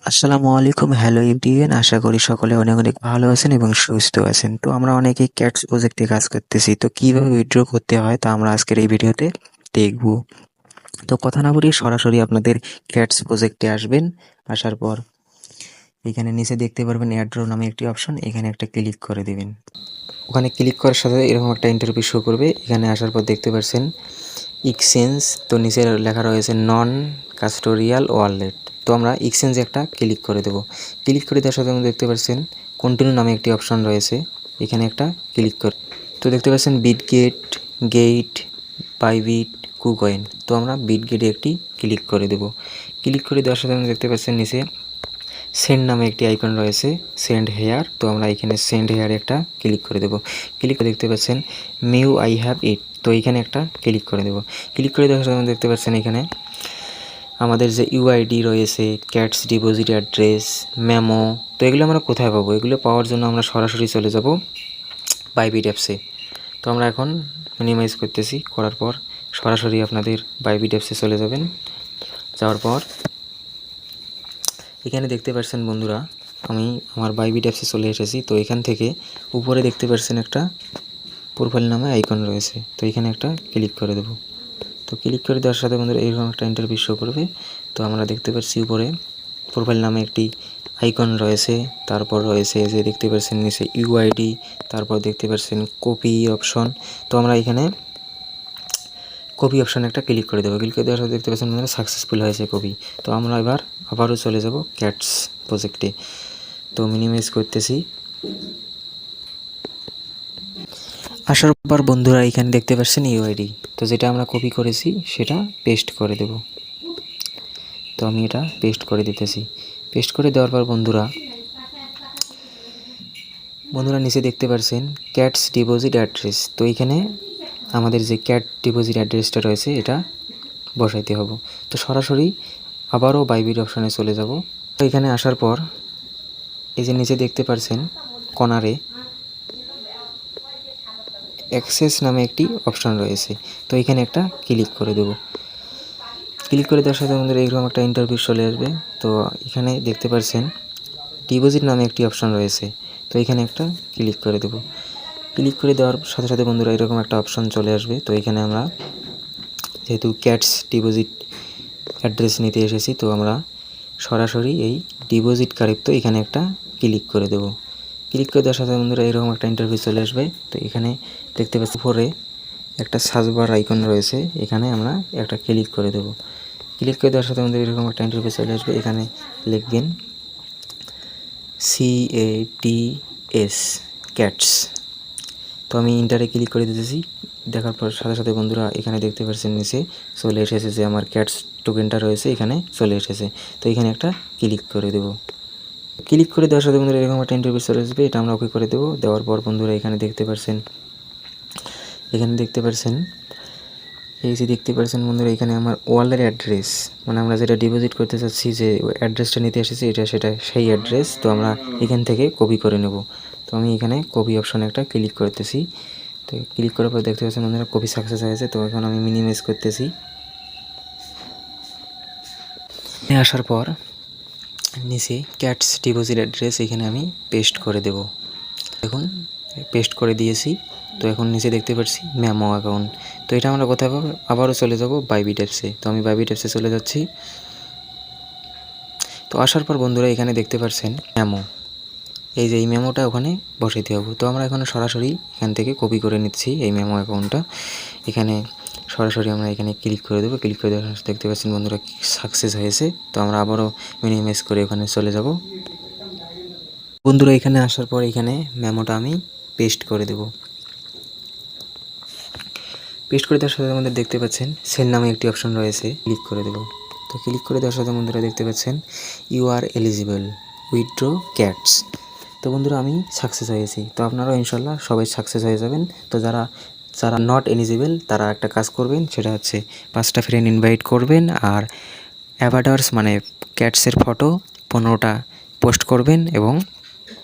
আসসালামু আলাইকুম, hello everyone. আশা করি সকলে অনেক অনেক ভালো আছেন এবং সুস্থ আছেন। তো আমরা অনেকেই ক্যাটস প্রজেক্টে কাজ করতেছি, তো কিভাবে উইথড্র করতে হয় তা আমরা আজকের এই ভিডিওতে দেখব। তো কথা না বলি সরাসরি আপনাদের ক্যাটস প্রজেক্টে আসবেন। আসার পর এখানে নিচে দেখতে পারবেন অ্যাড্রো নামে একটি অপশন, এখানে একটা ক্লিক করে দিবেন। ওখানে ক্লিক করার সাথে এরকম একটা ইন্টারভিউ শো করবে। এখানে আসার পর দেখতে পাচ্ছেন এক্সচেঞ্জ, তো নিচে লেখা রয়েছে নন কাস্টোডিয়াল ওয়ালেট। তো আমরা এক্সচেঞ্জে একটা ক্লিক করে দেবো। ক্লিক করে দেওয়ার সাথে আমরা দেখতে পাচ্ছেন কন্টিনিউ নামে একটি অপশন রয়েছে, এখানে একটা ক্লিক করে। তো দেখতে পাচ্ছেন বিটগেট, গেট, বাইবিট, কুকয়েন। তো আমরা বিটগেটে একটি ক্লিক করে দেব। ক্লিক করে দেওয়ার সাথে আমরা দেখতে পাচ্ছেন নিচে সেন্ড নামে একটি আইকন রয়েছে, সেন্ড হেয়ার। তো আমরা এখানে সেন্ড হেয়ারে একটা ক্লিক করে দেবো। ক্লিক করে দেখতে পাচ্ছেন মেউ আই হ্যাভ ইট, তো এখানে একটা ক্লিক করে দেবো। ক্লিক করে দেওয়ার সাথে দেখতে পাচ্ছেন এখানে আমাদের যে ইউআইডি রয়েছে, ক্যাটস ডিপোজিট অ্যাড্রেস, মেমো। তো এগুলো আমরা কোথায় পাবো? এগুলো পাওয়ার জন্য আমরা সরাসরি চলে যাব বাইবিট অ্যাপসে। তো আমরা এখন মিনিমাইজ করতেছি, করার পর সরাসরি আপনাদের বাইবিট অ্যাপসে চলে যাবেন। যাওয়ার পর এখানে দেখতে পাচ্ছেন বন্ধুরা, আমি আমার বাইবিট অ্যাপসে চলে এসেছি। তো এখান থেকে উপরে দেখতে পাচ্ছেন একটা প্রোফাইল নামে আইকন রয়েছে, তো এখানে একটা ক্লিক করে দেব। তো ক্লিক করে দেওয়ার সাথে বন্ধুরা এরকম একটা ইন্টারভিউ শো করবে। তো আমরা দেখতে পাচ্ছি উপরে প্রোফাইল নামে একটি আইকন রয়েছে, তারপর রয়েছে যে দেখতে পাচ্ছেন নিচে ইউআইডি, তারপর দেখতে পাচ্ছেন কপি অপশন। তো আমরা এখানে কপি অপশানে একটা ক্লিক করে দেবো। ক্লিক করে দেওয়ার সাথে দেখতে পাচ্ছেন বন্ধুরা সাকসেসফুল হয়েছে কপি। তো আমরা এবার আবারও চলে যাব ক্যাটস প্রজেক্টে। তো মিনিমাইজ করতেছি। আসার পর বন্ধুরা এখানে দেখতে পাচ্ছেন ইউআইডি, তো যেটা আমরা কপি করেছি সেটা পেস্ট করে দেব। তো আমি এটা পেস্ট করে দিতেছি। পেস্ট করে দেওয়ার পর বন্ধুরা নিচে দেখতে পাচ্ছেন ক্যাটস ডিপোজিট অ্যাড্রেস। তো এখানে আমাদের যে ক্যাট ডিপোজিট অ্যাড্রেসটা রয়েছে এটা বসাইতে হবে। তো সরাসরি আবারও বাইবিট অপশানে চলে যাব। তো এখানে আসার পর এই যে নিচে দেখতে পাচ্ছেন কর্নারে অ্যাক্সেস নামে একটি অপশান রয়েছে, তো এখানে একটা ক্লিক করে দেব। ক্লিক করে দেওয়ার সাথে আমাদের এইরকম একটা ইন্টারভিউ চলে আসবে। তো এখানে দেখতে পাচ্ছেন ডিপোজিট নামে একটি অপশান রয়েছে, তো এখানে একটা ক্লিক করে দেব। ক্লিক করে দেওয়ার সাথে সাথে বন্ধুরা এরকম একটা অপশান চলে আসবে। তো এখানে আমরা যেহেতু ক্যাটস ডিপোজিট অ্যাড্রেস নিতে এসেছি, তো আমরা সরাসরি এই ডিপোজিট কারেক্ট এখানে একটা ক্লিক করে দেব। ক্লিক করে দেওয়ার সাথে বন্ধুরা এরকম একটা ইন্টারভিউ চলে আসবে। তো এখানে দেখতে পাচ্ছি উপরে একটা সার্চবার আইকন রয়েছে, এখানে আমরা একটা ক্লিক করে দেব। ক্লিক করে দেওয়ার সাথে আমাদের এরকম একটা ইন্টারভিউ চলে আসবে। এখানে লিখবেন CATS ক্যাটস। তো আমি ইন্টারে ক্লিক করে দিতেছি। দেখার পর সাথে সাথে বন্ধুরা এখানে দেখতে পাচ্ছেন নিচে চলে এসেছে যে আমার ক্যাটস টোকেনটা রয়েছে, এখানে চলে এসেছে। তো এখানে একটা ক্লিক করে দেব। ক্লিক করে দেওয়ার সাথে বন্ধুরা এরকম একটা ইন্টারভিউ চলে আসবে, এটা আমরা ওকে করে দেবো। দেওয়ার পর বন্ধুরা এখানে দেখতে পাচ্ছেন এই যে দেখতে পাচ্ছেন বন্ধুরা এখানে আমার ওয়ালের অ্যাড্রেস, মানে আমরা যেটা ডিপোজিট করতে চাচ্ছি যে অ্যাড্রেসটা নিতে এসেছি সেটা সেই অ্যাড্রেস। তো আমরা এখান থেকে কপি করে নেব। তো আমি এখানে কপি অপশানে একটা ক্লিক করতেছি। তো ক্লিক করার পর দেখতে পাচ্ছেন বন্ধুরা কপি সাকসেস হয়েছে। তো এখন আমি মিনিমাইজ করতেছি। আসার পর নিচে ক্যাটস ডিপোজিট অ্যাড্রেস এখানে আমি পেস্ট করে দেব। দেখুন পেস্ট করে দিয়েছি। তো এখন নিচে দেখতে পাচ্ছি মেমো অ্যাকাউন্ট। তো এটা আমরা কোথায় পাবো? আবারও চলে যাব বাইবিট অ্যাপসে। তো আমি বাইবিট অ্যাপসে চলে যাচ্ছি। তো আসার পর বন্ধুরা এখানে দেখতে পাচ্ছেন মেমো, এই যে এই মেমোটা ওখানে বসাইতে হবে। তো আমরা এখন সরাসরি এখান থেকে কপি করে নিচ্ছি এই মেমো অ্যাকাউন্টটা। এখানে সরাসরি আমরা এখানে ক্লিক করে দেবো। ক্লিক করে দেওয়ার দেখতে পাচ্ছেন বন্ধুরা সাকসেস হয়েছে। তো আমরা আবারও মিনিমাইজ করে ওখানে চলে যাব। বন্ধুরা এখানে আসার পর এখানে মেমোটা আমি পেস্ট করে দেব। পেস্ট করে দেওয়ার সাথে আমাদের দেখতে পাচ্ছেন সেন্ড নামে একটি অপশন রয়েছে, ক্লিক করে দেব। তো ক্লিক করে দেওয়ার সাথে বন্ধুরা দেখতে পাচ্ছেন you are eligible withdraw cats. তো বন্ধুরা আমি সাকসেস হয়েছি। তো আপনারাও ইনশাল্লাহ সবাই সাকসেস হয়ে যাবেন। তো যারা নট এলিজিবল তারা একটা কাজ করবেন, সেটা হচ্ছে 5টা ফ্রেন্ড ইনভাইট করবেন আর অ্যাভাটার্স মানে ক্যাটসের ফটো 15টা পোস্ট করবেন এবং